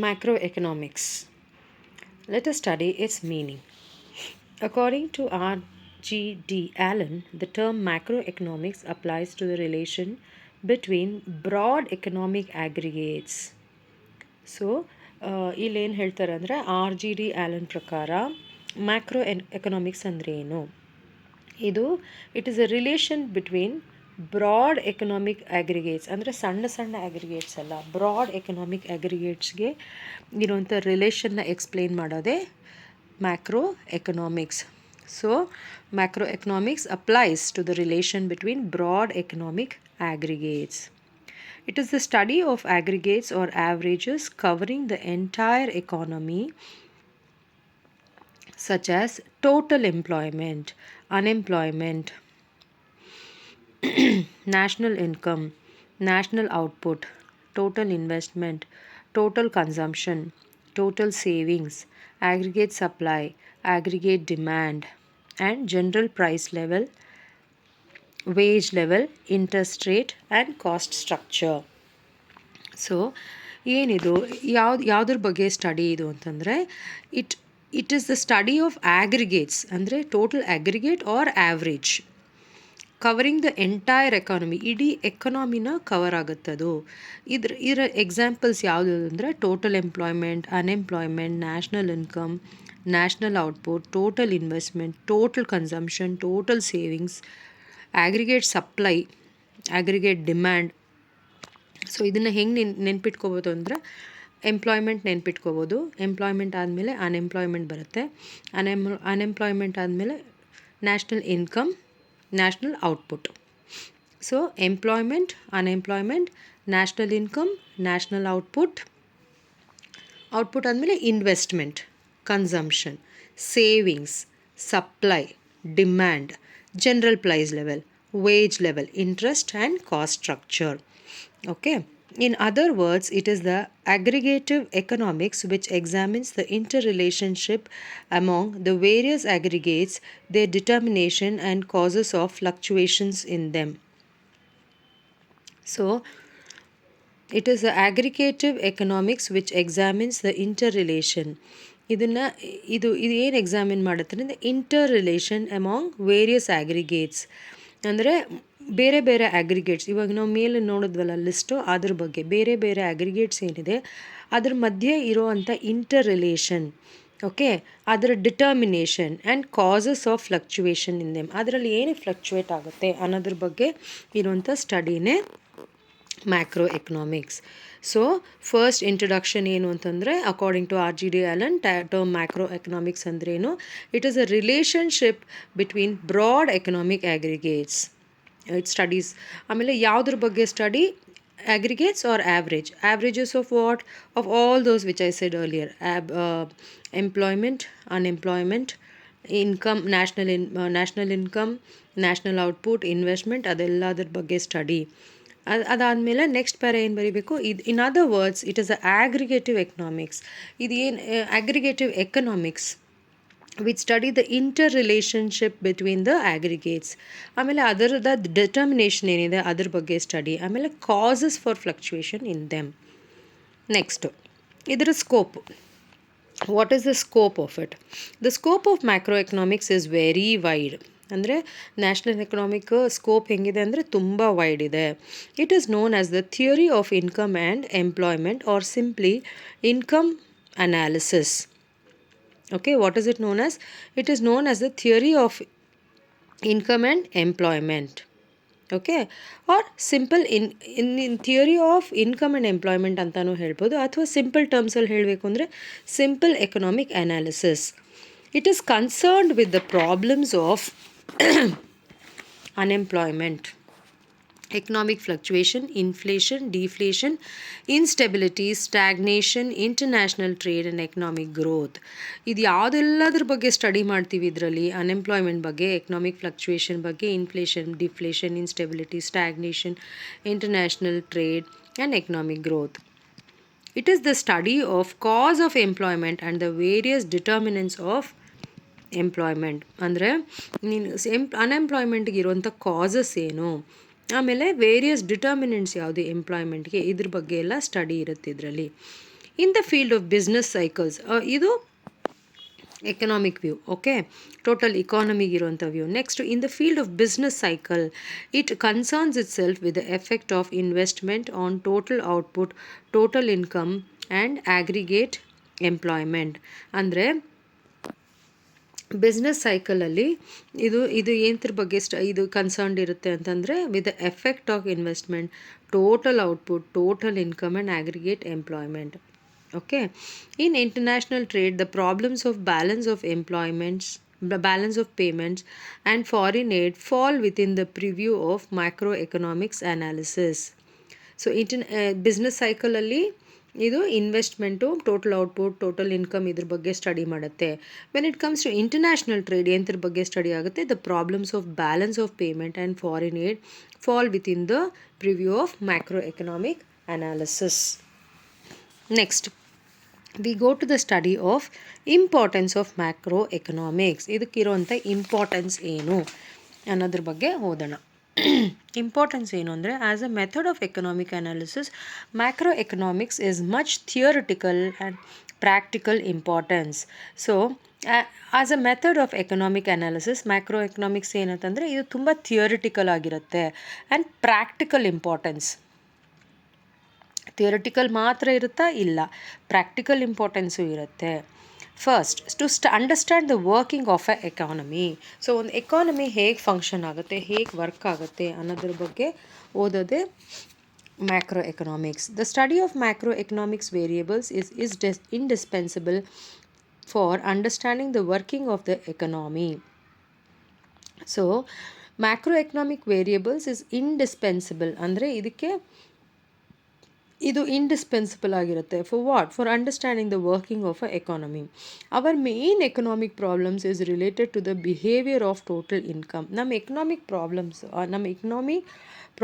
Macroeconomics. Let us study its meaning. According to R.G.D. Allen, the term macroeconomics applies to the relation between broad economic aggregates. So ಇಲ್ಲೇನು ಹೇಳ್ತಾರೆ ಅಂದರೆ R.G.D. Allen ಪ್ರಕಾರ macro economics ಅಂದರೆ ಏನು, ಇದು it is a relation between broad economic aggregates ಅಂದರೆ ಸಣ್ಣ ಸಣ್ಣ ಅಗ್ರಿಗೇಟ್ಸ್ ಅಲ್ಲ, ಬ್ರಾಡ್ ಎಕನಾಮಿಕ್ ಅಗ್ರಿಗೇಟ್ಸ್ಗೆ ಇರುವಂಥ ರಿಲೇಷನ್ನ ಎಕ್ಸ್ಪ್ಲೇನ್ ಮಾಡೋದೇ macroeconomics. So macroeconomics applies to the relation between broad economic aggregates. It is the study of aggregates or averages covering the entire economy, such as total employment, unemployment, national income, national output, total investment, total consumption, total savings, aggregate supply, aggregate demand, and general price level, wage level, interest rate, and cost structure. So ಏನಿದು ಯಾವುದ್ರ ಬಗ್ಗೆ study ಇದು ಅಂತಂದರೆ it is the study of aggregates ಅಂದರೆ total aggregate or average covering the entire economy, ಇಡೀ ಎಕನಾಮಿನ cover ಆಗುತ್ತದು. ಇದರ ಎಕ್ಸಾಂಪಲ್ಸ್ ಯಾವುದು ಅಂದರೆ total employment, unemployment, national income, national output, total investment, total consumption, total savings, aggregate supply, aggregate demand. So ಇದನ್ನು ಹೆಂಗೆ ನೆನ್ಪಿಟ್ಕೋಬೋದು ಅಂದರೆ ಎಂಪ್ಲಾಯ್ಮೆಂಟ್ ನೆನ್ಪಿಟ್ಕೋಬೋದು. ಎಂಪ್ಲಾಯ್ಮೆಂಟ್ ಆದಮೇಲೆ ಅನ್ಎಂಪ್ಲಾಯ್ಮೆಂಟ್ ಬರುತ್ತೆ. ಅನ್ಎಂಪ್ಲಾಯ್ಮೆಂಟ್ ಆದಮೇಲೆ national income, national output. So employment, unemployment, national income, national output ಆದಮೇಲೆ investment, consumption, savings, supply, demand, general price level, wage level, interest and cost structure. Okay. In other words, it is the aggregative economics which examines the interrelationship among the various aggregates, their determination and causes of fluctuations in them. So, it is the aggregative economics which examines the interrelation. ಇದು ಏನು examine ಮಾಡುತ್ತೆ ಅಂದರೆ inter relation among various ಆ್ಯಗ್ರಿಗೇಟ್ಸ್ ಅಂದರೆ ಬೇರೆ ಬೇರೆ ಆ್ಯಗ್ರಿಗೇಟ್ಸ್. ಇವಾಗ ನಾವು ಮೇಲೆ ನೋಡಿದ್ವಲ್ಲ ಲಿಸ್ಟು, ಅದ್ರ ಬಗ್ಗೆ ಬೇರೆ ಬೇರೆ ಆ್ಯಗ್ರಿಗೇಟ್ಸ್ ಏನಿದೆ ಅದ್ರ ಮಧ್ಯೆ ಇರೋವಂಥ ಇಂಟರ್ ರಿಲೇಷನ್, ಓಕೆ, ಅದರ determination and causes of fluctuation in them, ಅದರಲ್ಲಿ ಏನು ಫ್ಲಕ್ಚುಯೇಟ್ ಆಗುತ್ತೆ ಅನ್ನೋದ್ರ ಬಗ್ಗೆ ಇರುವಂಥ ಸ್ಟಡಿನೇ macroeconomics. So first introduction ಏನು ಅಂತಂದರೆ according to R.G.D. Allen term macroeconomics ಅಂದ್ರೇನು, it is a relationship between broad economic aggregates, it studies. ಆಮೇಲೆ ಯಾವುದ್ರ ಬಗ್ಗೆ study, aggregates or averages of what, of all those which I said earlier, employment, unemployment, income, national income, national output, investment, ಅದೆಲ್ಲದ್ರ ಬಗ್ಗೆ study. ಅದಾದಮೇಲೆ next para ಏನು ಬರೀಬೇಕು, in other words it is a aggregative economics. ಇದು ಏನು aggregative economics which study the interrelationship between the aggregates. ಆಮೇಲೆ ಅದರದ determination ಏನಿದೆ ಅದ್ರ ಬಗ್ಗೆ ಸ್ಟಡಿ. ಆಮೇಲೆ causes for fluctuation in them. Next ಇದರ scope. What is the scope of it? The scope of macroeconomics is very wide. ಅಂದರೆ national economic scope ಹೆಂಗಿದೆ ಅಂದರೆ ತುಂಬ ವೈಡ್ ಇದೆ. It is known as the theory of income and employment R simply income analysis. Okay, what is it known as? It is known as the theory of income and employment. Okay, or simple in theory of income and employment ಅಂತಲೂ ಹೇಳ್ಬೋದು, ಅಥವಾ simple ಟರ್ಮ್ಸಲ್ಲಿ ಹೇಳಬೇಕು ಅಂದರೆ simple economic analysis. It is concerned with the problems of unemployment, economic fluctuation, inflation, deflation, instability, stagnation, international trade and economic growth. ಇದು ಯಾವುದೆಲ್ಲದ್ರ ಬಗ್ಗೆ study ಮಾಡ್ತೀವಿ ಇದರಲ್ಲಿ, unemployment ಬಗ್ಗೆ, ಎಕನಾಮಿಕ್ ಫ್ಲಕ್ಚುಯೇಷನ್ ಬಗ್ಗೆ, inflation, deflation, instability, stagnation, international trade and economic growth. It is the study of cause of employment and the various determinants of employment. ಅಂದರೆ ನೀನು ಅನ್ಎಂಪ್ಲಾಯ್ಮೆಂಟ್ಗೆ ಇರುವಂಥ causes ಏನು, ಆಮೇಲೆ ವೇರಿಯಸ್ ಡಿಟರ್ಮಿನೆಂಟ್ಸ್ ಯಾವುದು ಎಂಪ್ಲಾಯ್ಮೆಂಟ್ಗೆ, ಇದ್ರ ಬಗ್ಗೆ ಎಲ್ಲ ಸ್ಟಡಿ ಇರುತ್ತೆ ಇದರಲ್ಲಿ. In the field of business cycles, ಇದು ಎಕನಾಮಿಕ್ ವ್ಯೂ. ಓಕೆ, ಟೋಟಲ್ ಇಕಾನಮಿಗೆ ಇರುವಂಥ view. Next, in the field of business cycle, it concerns it self with the effect of investment on total output, total income and aggregate employment. ಅಂದರೆ business ಸೈಕಲಲ್ಲಿ ಇದು ಏನರ ಬಗ್ಗೆ ಇದು concerned ಇರುತ್ತೆ ಅಂತಂದರೆ, with the effect of investment, total output, total income and aggregate employment. Okay, in international trade, the problems of balance of employments, the balance of payments and foreign aid fall within the purview of macroeconomics analysis. So business cycle ಅಲ್ಲಿ ಇದು investment, total output, total income ಇದ್ರ ಬಗ್ಗೆ study ಮಾಡುತ್ತೆ. When it comes to international trade ಎಂದ್ರ ಬಗ್ಗೆ study ಆಗುತ್ತೆ, the problems of balance of payment and foreign aid fall within the preview of macroeconomic analysis. Next, we go to the study of importance of macroeconomics. ಇದಕ್ಕಿರುವಂಥ importance ಏನು ಅನ್ನೋದ್ರ ಬಗ್ಗೆ ಓದೋಣ. Importance ಏನು ಅಂದರೆ, as a method of economic analysis, macroeconomics is much theoretical and practical importance. So as a method of economic analysis, macro economics ಏನಂತಂದರೆ ಇದು ತುಂಬ ಥಿಯರಿಟಿಕಲ್ ಆಗಿರುತ್ತೆ ಆ್ಯಂಡ್ ಪ್ರಾಕ್ಟಿಕಲ್ ಇಂಪಾರ್ಟೆನ್ಸ್. ಥಿಯರಿಟಿಕಲ್ ಮಾತ್ರ ಇರುತ್ತಾ? ಇಲ್ಲ, ಪ್ರಾಕ್ಟಿಕಲ್ ಇಂಪಾರ್ಟೆನ್ಸು ಇರುತ್ತೆ. First, to understand the working of a economy. So ಒಂದು economy ಹೇಗೆ ಫಂಕ್ಷನ್ ಆಗುತ್ತೆ, ಹೇಗೆ ವರ್ಕ್ ಆಗುತ್ತೆ ಅನ್ನೋದ್ರ ಬಗ್ಗೆ ಓದೋದೇ macroeconomics. The study of macroeconomics variables is indispensable for understanding the working of the economy. So macroeconomic variables is indispensable ಅಂದರೆ ಇದು ಇಂಡಿಸ್ಪೆನ್ಸಿಬಲ್ ಆಗಿರುತ್ತೆ. For what? For understanding the working of a economy. Our main economic problems is related to the behaviour of total income. ನಮ್ಮ economic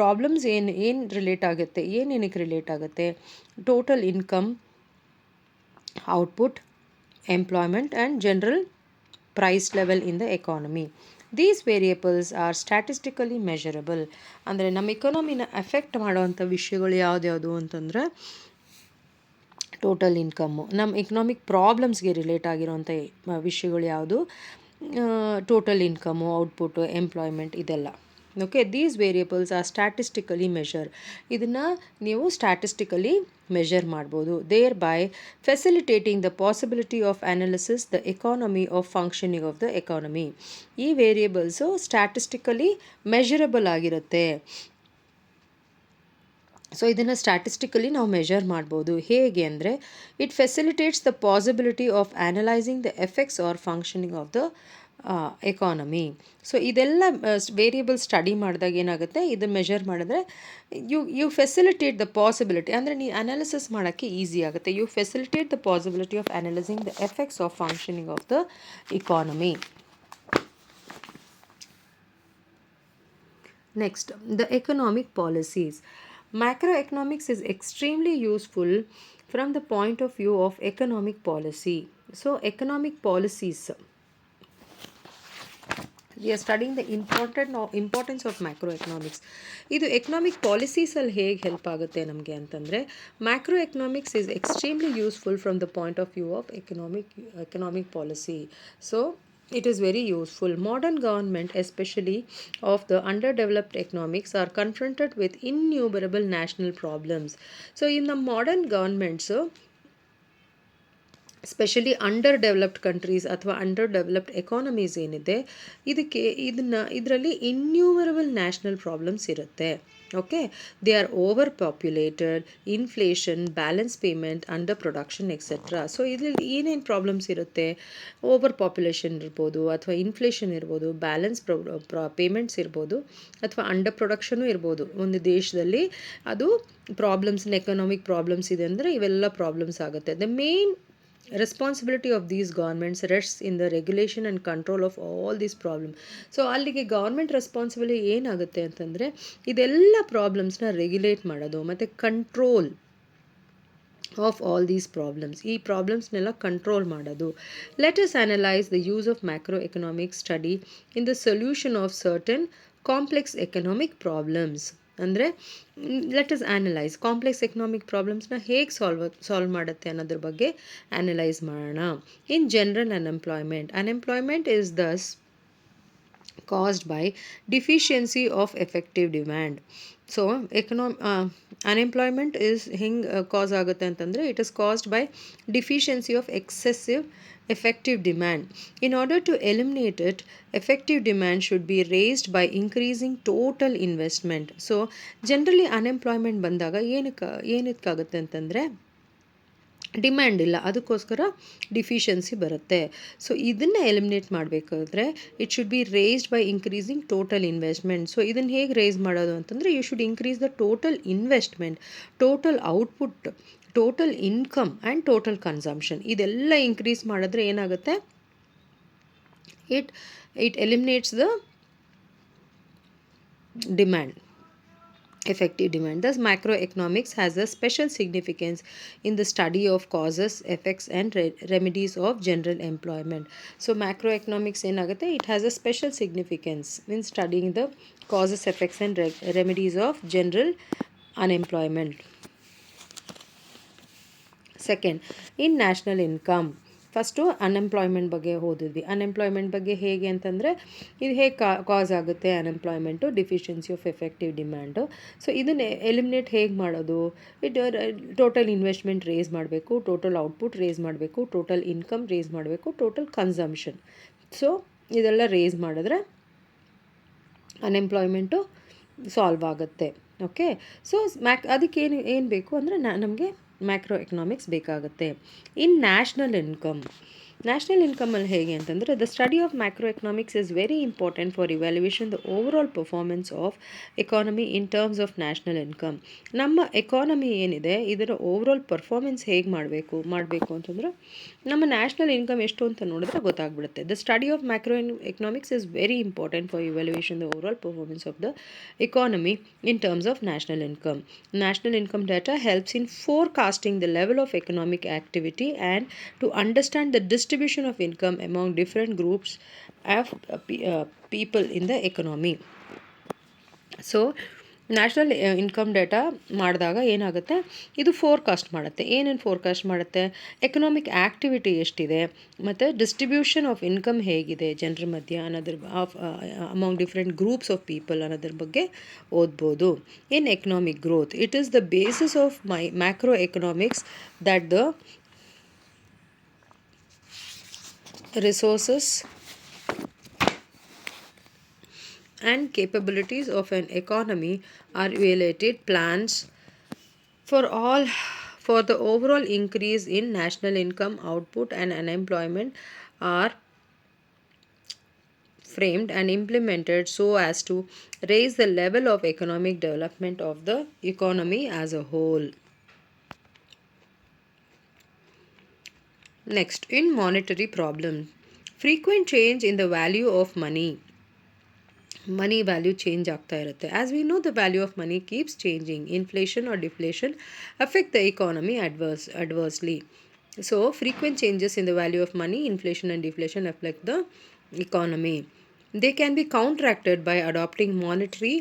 problems ಏನು relate ಆಗುತ್ತೆ, ಏನೇನಕ್ಕೆ relate ಆಗುತ್ತೆ? Total income, output, employment and general price level in the economy. These variables are statistically measurable. ಅಂದರೆ ನಮ್ಮ ಎಕಾನಮಿನ effect ಮಾಡೋವಂಥ ವಿಷಯಗಳು ಯಾವ್ದ್ಯಾವುದು ಅಂತಂದರೆ, ಟೋಟಲ್ ಇನ್ಕಮ್ಮು. ನಮ್ಮ ಎಕನಾಮಿಕ್ ಪ್ರಾಬ್ಲಮ್ಸ್ಗೆ ರಿಲೇಟ್ ಆಗಿರೋವಂಥ ವಿಷಯಗಳು ಯಾವುದು? ಟೋಟಲ್ ಇನ್ಕಮ್ಮು, ಔಟ್ಪುಟ್ಟು, ಎಂಪ್ಲಾಯ್ಮೆಂಟ್, ಇದೆಲ್ಲ. Okay, these variables are statistically measure. ಇದನ್ನು ನೀವು ಸ್ಟ್ಯಾಟಿಸ್ಟಿಕಲಿ ಮೆಷರ್ ಮಾಡ್ಬೋದು. Thereby facilitating the possibility of analysis the economy of functioning of the economy. ಈ ವೇರಿಯೇಬಲ್ಸು ಸ್ಟ್ಯಾಟಿಸ್ಟಿಕಲಿ ಮೆಷರಬಲ್ ಆಗಿರುತ್ತೆ. ಸೊ ಇದನ್ನು ಸ್ಟ್ಯಾಟಿಸ್ಟಿಕಲಿ ನಾವು measure ಮಾಡ್ಬೋದು. ಹೇಗೆ ಅಂದರೆ, it facilitates the possibility of analysing the effects or functioning of the economy. So ಇದೆಲ್ಲ variable study ಮಾಡಿದಾಗ ಏನಾಗುತ್ತೆ, ಇದು ಮೆಷರ್ ಮಾಡಿದ್ರೆ ಯು ಫೆಸಿಲಿಟೇಟ್ ದ ಪಾಸಿಬಿಲಿಟಿ, ಅಂದರೆ ನೀವು ಅನಾಲಿಸಿಸ್ ಮಾಡೋಕ್ಕೆ ಈಸಿ ಆಗುತ್ತೆ. You facilitate the possibility of analysing the effects of functioning of the economy. Next, the economic policies. Macroeconomics is extremely useful from the point of view of economic policy. So economic policies, we are studying the importance of macroeconomics. ಇದು economic ಪಾಲಿಸೀಸಲ್ಲಿ ಹೇಗೆ help ಆಗುತ್ತೆ ನಮಗೆ ಅಂತಂದರೆ, macro economics is extremely useful from the point of view of economic policy. So it is very useful. Modern government, especially of the underdeveloped economics, are confronted with innumerable national problems. So in the modern governments, specially under developed countries ಅಥವಾ under developed economies ಏನಿದೆ, ಇದರಲ್ಲಿ innumerable national problems ಇರುತ್ತೆ. Okay, they R over populated, inflation, balance payment, under production etcetera. So ಇದರಲ್ಲಿ ಏನೇನು problems ಇರುತ್ತೆ? Over population ಇರ್ಬೋದು, ಅಥವಾ inflation ಇರ್ಬೋದು, ಬ್ಯಾಲೆನ್ಸ್ ಪೇಮೆಂಟ್ಸ್ ಇರ್ಬೋದು, ಅಥವಾ ಅಂಡರ್ ಪ್ರೊಡಕ್ಷನು ಇರ್ಬೋದು. ಒಂದು ದೇಶದಲ್ಲಿ ಅದು ಪ್ರಾಬ್ಲಮ್ಸ್, ಎಕನಾಮಿಕ್ ಪ್ರಾಬ್ಲಮ್ಸ್ ಇದೆ ಅಂದರೆ ಇವೆಲ್ಲ ಪ್ರಾಬ್ಲಮ್ಸ್ ಆಗುತ್ತೆ. The main responsibility of these governments rests in the regulation and control of all these problems. So ಅಲ್ಲಿಗೆ ಗೌರ್ಮೆಂಟ್ ರೆಸ್ಪಾನ್ಸಿಬಿಲಿಟಿ ಏನಾಗುತ್ತೆ ಅಂತಂದರೆ, ಇದೆಲ್ಲ ಪ್ರಾಬ್ಲಮ್ಸ್ನ ರೆಗ್ಯುಲೇಟ್ ಮಾಡೋದು ಮತ್ತು control of all these problems, ಈ ಪ್ರಾಬ್ಲಮ್ಸ್ನೆಲ್ಲ ಕಂಟ್ರೋಲ್ ಮಾಡೋದು. Let us analyse the use of macroeconomic study in the solution of certain complex economic problems. ಅಂದರೆ let us analyse complex economic ಪ್ರಾಬ್ಲಮ್ಸ್ನ ಹೇಗೆ ಸಾಲ್ವ್ ಮಾಡುತ್ತೆ ಅನ್ನೋದ್ರ ಬಗ್ಗೆ ಆ್ಯನಲೈಸ್ ಮಾಡೋಣ. In general unemployment is thus caused by deficiency of effective demand. So unemployment is ಹಿಂಗೆ ಕಾಸ್ ಆಗುತ್ತೆ ಅಂತಂದರೆ it is caused by deficiency of excessive effective demand. In order to eliminate it, effective demand should be raised by increasing total investment. So generally unemployment ಬಂದಾಗ ಏನಕ್ಕಾಗುತ್ತೆ ಅಂತಂದರೆ demand ಇಲ್ಲ, ಅದಕ್ಕೋಸ್ಕರ deficiency ಬರುತ್ತೆ. So ಇದನ್ನು eliminate ಮಾಡಬೇಕಾದ್ರೆ it should be raised by increasing total investment. So ಇದನ್ನು ಹೇಗೆ raise ಮಾಡೋದು ಅಂತಂದರೆ you should increase the total investment, total output, total income and total consumption. ಇದೆಲ್ಲ ಇನ್ಕ್ರೀಸ್ ಮಾಡಿದ್ರೆ ಏನಾಗುತ್ತೆ, it eliminates the demand, effective demand. Thus macroeconomics has a special significance in the study of causes, effects and remedies of general employment. So macroeconomics ಏನಾಗುತ್ತೆ, it has a special significance in studying the causes, effects and remedies of general unemployment. Second, in national income. First unemployment ಬಗ್ಗೆ ಓದಿದ್ವಿ. Unemployment ಬಗ್ಗೆ ಹೇಗೆ ಅಂತಂದರೆ ಇದು ಹೇಗೆ ಕಾಸ್ ಆಗುತ್ತೆ unemployment, deficiency of effective demand. So ಇದನ್ನು eliminate ಹೇಗೆ ಮಾಡೋದು, ಟೋಟಲ್ ಇನ್ವೆಸ್ಟ್ಮೆಂಟ್ ರೇಸ್ ಮಾಡಬೇಕು, ಟೋಟಲ್ ಔಟ್ಪುಟ್ ರೇಸ್ ಮಾಡಬೇಕು, ಟೋಟಲ್ ಇನ್ಕಮ್ ರೇಸ್ ಮಾಡಬೇಕು, ಟೋಟಲ್ ಕನ್ಸಂಪ್ಷನ್. ಸೊ ಇದೆಲ್ಲ ರೇಸ್ ಮಾಡಿದ್ರೆ ಅನ್ಎಂಪ್ಲಾಯ್ಮೆಂಟು ಸಾಲ್ವ್ ಆಗುತ್ತೆ. ಓಕೆ, ಸೊ ಅದಕ್ಕೆ ಏನು ಬೇಕು ಅಂದರೆ ನಮಗೆ ಮ್ಯಾಕ್ರೋ ಎಕನಾಮಿಕ್ಸ್ ಬೇಕಾಗುತ್ತೆ. ಇನ್ ನ್ಯಾಷನಲ್ ಇನ್ಕಮಲ್ಲಿ ಹೇಗೆ ಅಂತಂದರೆ the study of macroeconomics is very important for evaluation the over performance of economy in terms of national income. ನಮ್ಮ ಎಕಾನಮಿ ಏನಿದೆ ಇದರ ಓವರಾಲ್ ಪರ್ಫಾರ್ಮೆನ್ಸ್ ಹೇಗೆ ಮಾಡಬೇಕು ಅಂತಂದ್ರೆ ನಮ್ಮ ನ್ಯಾಷನಲ್ ಇನ್ಕಮ್ ಎಷ್ಟು ಅಂತ ನೋಡಿದ್ರೆ ಗೊತ್ತಾಗ್ಬಿಡುತ್ತೆ. The study of macroeconomics is very important for evaluation the over performance of the economy in terms of national income. National income data helps in forecasting the level of economic activity and to understand the distribution of income among different groups of people in the economy. So national income data ಮಾಡಿದಾಗ ಏನಾಗುತ್ತೆ, ಇದು forecast ಮಾಡುತ್ತೆ. ಏನೇನು forecast ಮಾಡುತ್ತೆ, economic activity ಎಷ್ಟಿದೆ ಮತ್ತು distribution of income ಹೇಗಿದೆ ಜನರ ಮಧ್ಯೆ ಅನ್ನೋದ್ರ among different groups of people ಅನ್ನೋದ್ರ ಬಗ್ಗೆ ಓದ್ಬೋದು. ಇನ್ economic growth, it is the basis of macro economics that the resources and capabilities of an economy are evaluated. Plans for the overall increase in national income, output and unemployment are framed and implemented so as to raise the level of economic development of the economy as a whole. Next, in monetary problem, frequent change in the value of money value change ಆಗ್ತಾ ಇರುತ್ತೆ. As we know, the value of money keeps changing. Inflation or deflation affect the economy adversely. So frequent changes in the value of money, inflation and deflation affect the economy. They can be counteracted by adopting monetary,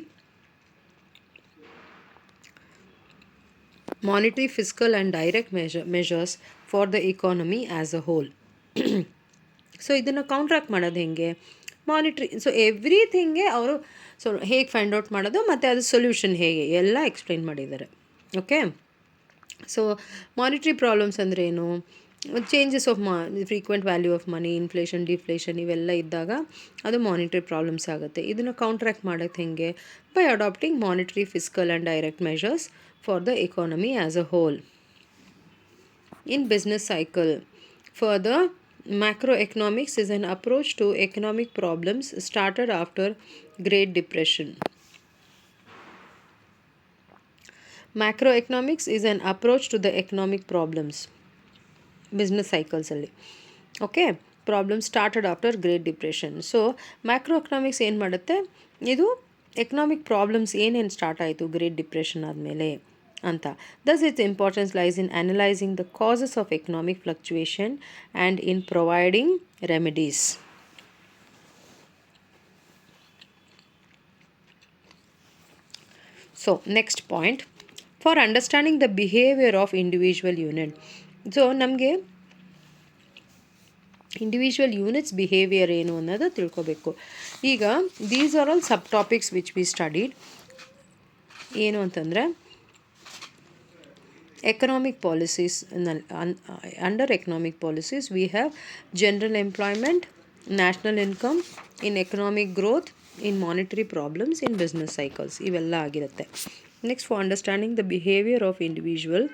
fiscal and direct measures for the economy as a whole. So ಇದನ್ನು ಕೌಂಟ್ರಾಕ್ಟ್ ಮಾಡೋದು ಹೆಂಗೆ, monetary. So ಎವ್ರಿಥಿಂಗ್ಗೆ ಅವರು ಹೇಗೆ find out ಮಾಡೋದು ಮತ್ತು ಅದು solution ಹೇಗೆ ಎಲ್ಲ ಎಕ್ಸ್ಪ್ಲೈನ್ ಮಾಡಿದ್ದಾರೆ. ಓಕೆ, ಸೊ ಮಾನಿಟ್ರಿ ಪ್ರಾಬ್ಲಮ್ಸ್ ಅಂದರೆ ಏನು, changes of frequent value of money, inflation, deflation ಇವೆಲ್ಲ ಇದ್ದಾಗ ಅದು ಮಾನಿಟ್ರಿ ಪ್ರಾಬ್ಲಮ್ಸ್ ಆಗುತ್ತೆ. ಇದನ್ನು ಕೌಂಟ್ರಾಕ್ಟ್ ಮಾಡೋದು ಹೆಂಗೆ, by adapting monetary, fiscal and direct measures for the economy as a whole. In business cycle, further, macroeconomics is an approach to economic problems started after Great Depression. Macroeconomics is an approach to the economic problems, business cycles alli. Okay, problems started after Great Depression. So macroeconomics ಏನು ಮಾಡುತ್ತೆ, ಇದು economic problems ಏನೇನು start ಆಯಿತು great depression ಆದಮೇಲೆ ಅಂತ. Thus its importance lies in analyzing the causes of economic fluctuation and in providing remedies. So next point, for understanding the behaviour of individual unit. So ನಮಗೆ individual units behaviour ಏನು ಅನ್ನೋದು ತಿಳ್ಕೊಬೇಕು. ಈಗ these are all sub topics which we studied. ಏನು ಅಂತಂದರೆ economic policies. Under economic policies we have general employment, national income, in economic growth, in monetary problems, in business cycles. ಇವೆಲ್ಲ ಆಗಿರುತ್ತೆ. Next, for understanding the behavior of individual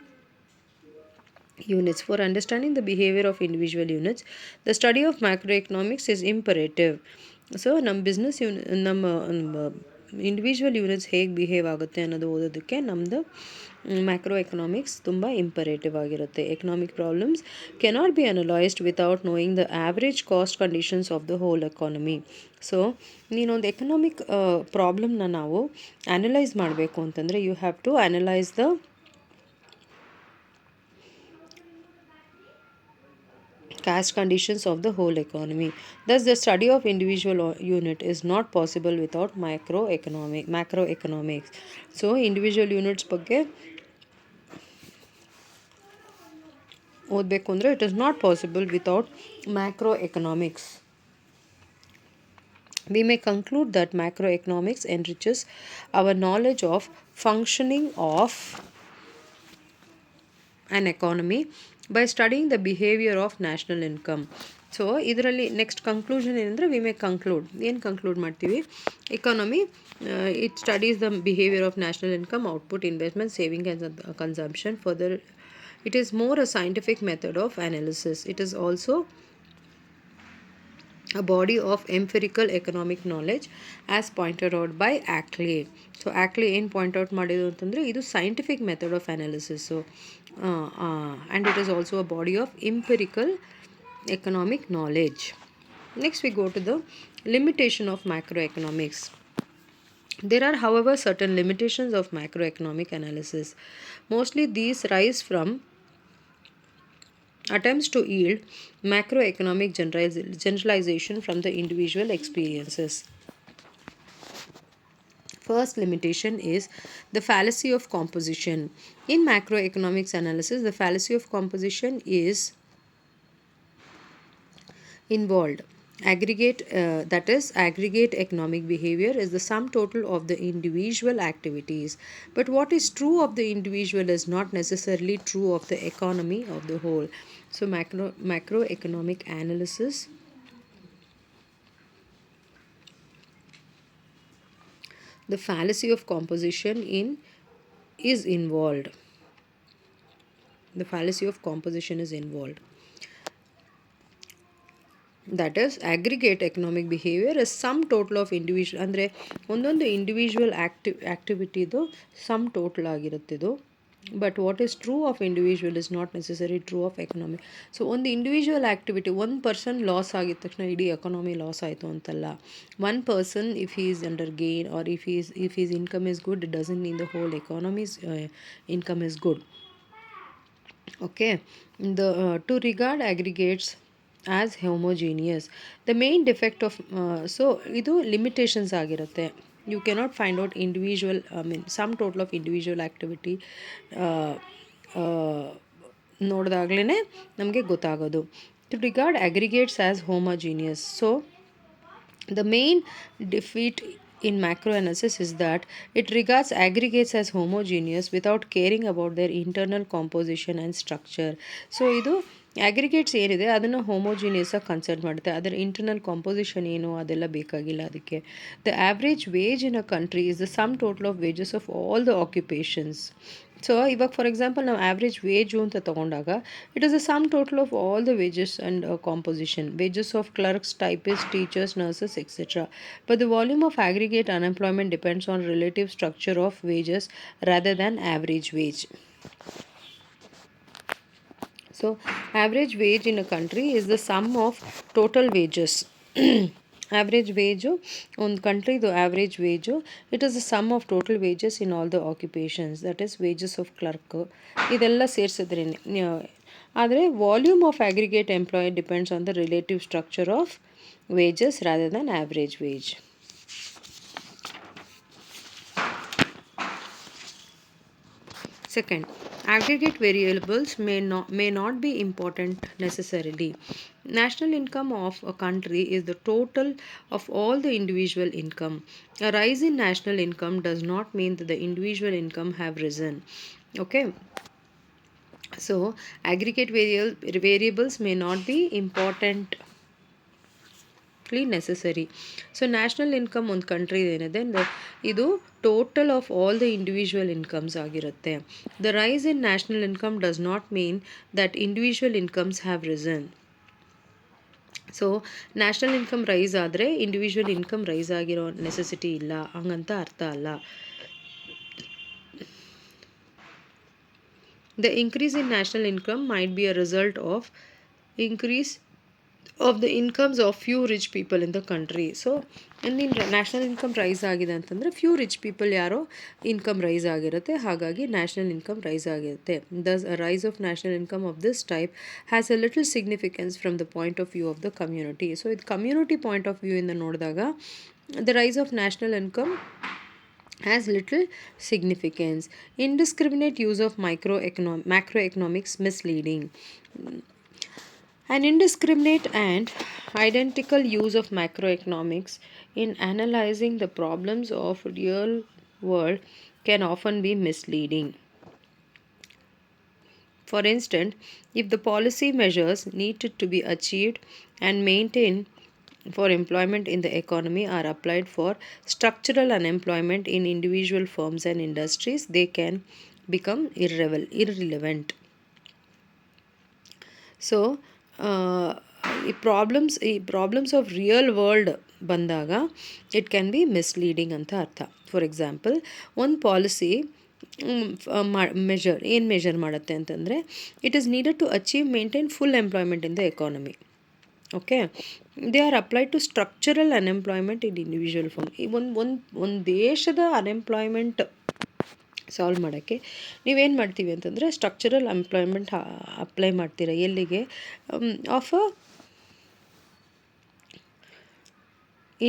units. For understanding the behavior of individual units, the study of macroeconomics is imperative. So ನಮ್ಮ business ನಮ್ಮ individual units ಹೇಗೆ behave ಆಗುತ್ತೆ ಅನ್ನೋದು ಓದೋದಕ್ಕೆ ನಮ್ಮದು macroeconomics ತುಂಬ ಇಂಪರೇಟಿವ್ ಆಗಿರುತ್ತೆ. Economic problems cannot be analysed without knowing the average cost conditions of the whole economy. So ನೀನೊಂದು ಎಕನಾಮಿಕ್ ಪ್ರಾಬ್ಲಮ್ನ ನಾವು ಅನಲೈಸ್ ಮಾಡಬೇಕು ಅಂತಂದರೆ you have to analyse the cash conditions of the whole economy. Thus, the study of individual unit is not possible without macroeconomics. So, individual units ಬಗ್ಗೆ ಓದಬೇಕು ಅಂದರೆ it is not possible without macroeconomics. We may conclude that macroeconomics enriches our knowledge of functioning of an economy by studying the behavior of national income. So ಇದರಲ್ಲಿ next conclusion ಏನಂದರೆ we may conclude, ಏನು conclude ಮಾಡ್ತೀವಿ, economy it studies the behaviour of national income, output, investment, saving and consumption. Further it is more a scientific method of analysis. It is also a body of empirical economic knowledge as pointed out by Ackley. So Ackley ಏನು point out ಮಾಡಿದ್ರು ಅಂತಂದರೆ ಇದು scientific method of analysis. So and it is also a body of empirical economic knowledge. Next we go to the limitation of macroeconomics. There are, however, certain limitations of macroeconomic analysis. Mostly these rise from attempts to yield macroeconomic generalization from the individual experiences. First limitation is the fallacy of composition. In macroeconomics analysis, the fallacy of composition is involved. That is, aggregate economic behavior is the sum total of the individual activities. But what is true of the individual is not necessarily true of the economy of the whole. So macroeconomic analysis the fallacy of composition is involved. The fallacy of composition is involved. That is, aggregate economic behavior is sum total of individual, ಅಂದರೆ ಒಂದೊಂದು individual ಆ್ಯಕ್ಟಿವಿಟಿದು sum total ಆಗಿರುತ್ತಿದ್ದು. But what is true of individual is not necessary true of economy. So ಒಂದು individual activity ಒಂದು person loss ಆಗಿದ ತಕ್ಷಣ ಇಡೀ economy loss ಆಯಿತು ಅಂತಲ್ಲ. One person if he is under gain or if his income is good, it doesn't mean the whole economy's income is good. Okay, to regard aggregates as homogeneous, the main defect of so ಇದು limitations ಆಗಿರುತ್ತೆ. You cannot find out individual, sum total of individual activity ನೋಡಿದಾಗ್ಲೇ ನಮಗೆ ಗೊತ್ತಾಗೋದು. To regard aggregates as homogeneous, so the main defeat in macroanalysis is that it regards aggregates as homogeneous without caring about their internal composition and structure. So ಇದು aggregates ಏನಿದೆ ಅದನ್ನು homogeneous ಆಗಿ consider ಮಾಡುತ್ತೆ, ಅದರ internal composition ಏನು ಅದೆಲ್ಲ ಬೇಕಾಗಿಲ್ಲ ಅದಕ್ಕೆ. The average wage in a country is the sum total of wages of all the occupations. So ಇವಾಗ ಫಾರ್ ಎಕ್ಸಾಂಪಲ್ ನಾವು ಆವ್ರೇಜ್ ವೇಜು ಅಂತ ತೊಗೊಂಡಾಗ it is the sum total of all the wages and composition, wages of clerks, typist, teachers, nurses etcetera. But the volume of aggregate unemployment depends on relative structure of wages rather than average wage. So average wage in a country is the sum of total wages. Average wage ಒಂದು ಕಂಟ್ರಿದು average wage it is the sum of total wages in all the occupations, that is wages of clerk ಇದೆಲ್ಲ ಸೇರಿಸಿದ್ರೇ. ಆದರೆ volume of aggregate employ depends on the relative structure of wages rather than average wage. Second, aggregate variables may not be important necessarily. National income of a country is the total of all the individual income. A rise in national income does not mean that the individual income have risen. Okay, so aggregate variables may not be important necessary. So national income ಒಂದು country ಏನಿದೆ ಇದು total of all the individual incomes ಆಗಿರುತ್ತೆ. The rise in national income does not mean that individual incomes have risen. So national income rise ಆದರೆ individual income rise ಆಗಿರೋ necessity ಇಲ್ಲ ಹಂಗಂತ ಅರ್ಥ ಅಲ್ಲ. The increase in national income might be a result of increase of the incomes of few rich people in the country. So in national income rise ಆಗಿದೆ ಅಂತಂದರೆ few rich people ಯಾರೋ income rice ಆಗಿರುತ್ತೆ, ಹಾಗಾಗಿ national income rice ಆಗಿರುತ್ತೆ. Thus a rise of national income of this type has a little significance from the point of view of the community. So ಇದು community point of view ಇಂದ ನೋಡಿದಾಗ the rise of national income has little significance. Indiscriminate use of macroeconomics misleading. An indiscriminate and identical use of macroeconomics in analyzing the problems of real world can often be misleading. For instance, if the policy measures needed to be achieved and maintained for employment in the economy are applied for structural unemployment in individual firms and industries, they can become irrelevant. So ಈ problems of real world ಬಂದಾಗ it can be misleading ಅಂತ ಅರ್ಥ. For example, ಒಂದು policy measure ಮಾಡುತ್ತೆ ಅಂತಂದರೆ it is needed to achieve maintain full employment in the economy. Okay, they are applied to structural unemployment in individual firm. ಈ ಒಂದು ದೇಶದ unemployment solve ಮಾಡೋಕ್ಕೆ ನೀವೇನು ಮಾಡ್ತೀವಿ ಅಂತಂದರೆ ಸ್ಟ್ರಕ್ಚರಲ್ ಎಂಪ್ಲಾಯ್ಮೆಂಟ್ ಅಪ್ಲೈ ಮಾಡ್ತೀರಾ ಎಲ್ಲಿಗೆ? Of a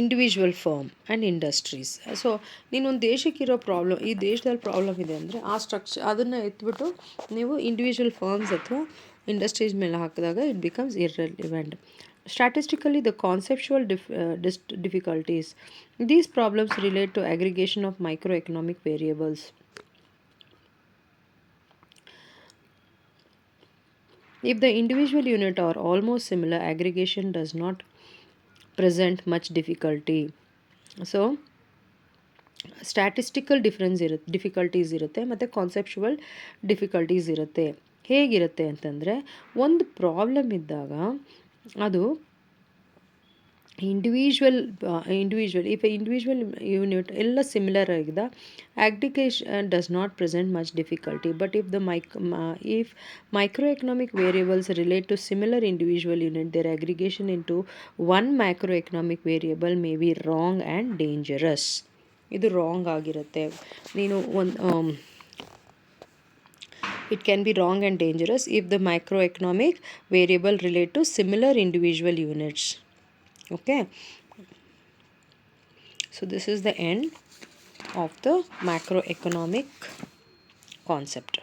individual firm and industries. So ನೀನೊಂದು ದೇಶಕ್ಕಿರೋ ಪ್ರಾಬ್ಲಮ್, ಈ ದೇಶದಲ್ಲಿ ಪ್ರಾಬ್ಲಮ್ ಇದೆ ಅಂದರೆ ಆ ಅದನ್ನು ಎತ್ಬಿಟ್ಟು ನೀವು ಇಂಡಿವಿಜುವಲ್ ಫರ್ಮ್ಸ್ ಅಥವಾ ಇಂಡಸ್ಟ್ರೀಸ್ ಮೇಲೆ ಹಾಕಿದಾಗ it becomes irrelevant. Statistically, the conceptual difficulties. These problems relate to aggregation of microeconomic variables. If the individual unit are almost similar, aggregation does not present much difficulty. So, statistical difficulties ಇರುತ್ತೆ ಮತ್ತು conceptual difficulties ಇರುತ್ತೆ. ಹೇಗಿರುತ್ತೆ ಅಂತಂದರೆ, ಒಂದು problem ಇದ್ದಾಗ ಅದು individual if individual unit ಎಲ್ಲ similar ಆಗಿದೆ, aggregation does not present much difficulty. But if if microeconomic variables relate to similar individual unit, their aggregation into one macroeconomic variable may be wrong and dangerous. ಇದು wrong ಆಗಿರುತ್ತೆ. It can be wrong and dangerous if the macroeconomic variable relate to similar individual units. Okay, so this is the end of the macroeconomic concept.